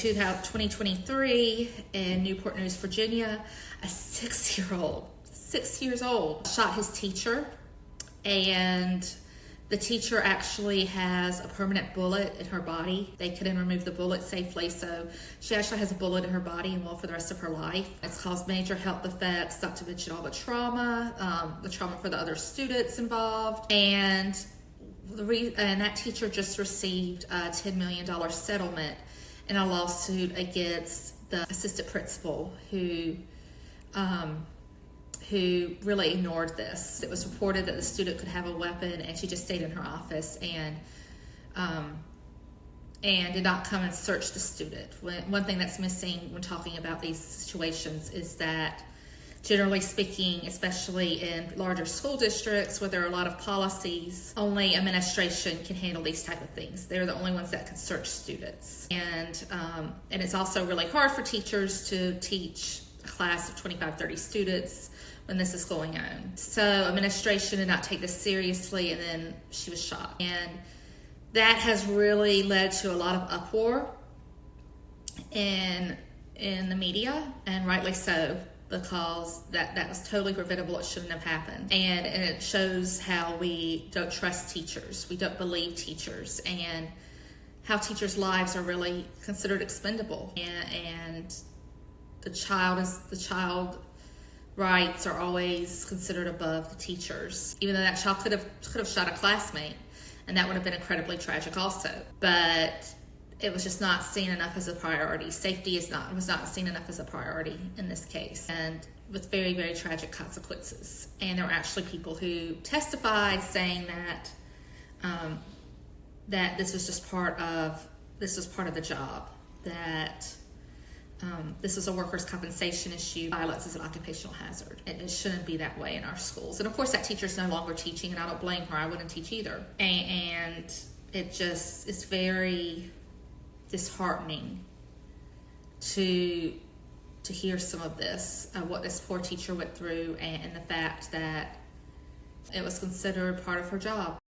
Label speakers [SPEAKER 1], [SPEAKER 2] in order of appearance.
[SPEAKER 1] 2023 in Newport News, Virginia, a 6 years old, shot his teacher, and the teacher actually has a permanent bullet in her body. They couldn't remove the bullet safely, so she actually has a bullet in her body and will for the rest of her life. It's caused major health effects, not to mention all the trauma for the other students involved. And that teacher just received a $10 million settlement in a lawsuit against the assistant principal who really ignored this. It was reported that the student could have a weapon, and she just stayed in her office and did not come and search the student. One thing that's missing when talking about these situations is that, generally speaking, especially in larger school districts where there are a lot of policies, only administration can handle these type of things. They're the only ones that can search students. And it's also really hard for teachers to teach a class of 25, 30 students when this is going on. So administration did not take this seriously, and then she was shot. And that has really led to a lot of uproar in the media, and rightly so, because that was totally preventable. It shouldn't have happened. And it shows how we don't trust teachers. We don't believe teachers, and how teachers' lives are really considered expendable. And the child rights are always considered above the teachers, even though that child could have shot a classmate, and that would have been incredibly tragic also. But it was just not seen enough as a priority. Safety was not seen enough as a priority in this case, and with very, very tragic consequences. And there were actually people who testified saying that that this was just part of the job, that this is a workers' compensation issue. Violence is an occupational hazard. It shouldn't be that way in our schools. And of course, that teacher's no longer teaching, and I don't blame her. I wouldn't teach either. And it just is very disheartening to hear some of this, what this poor teacher went through, and the fact that it was considered part of her job.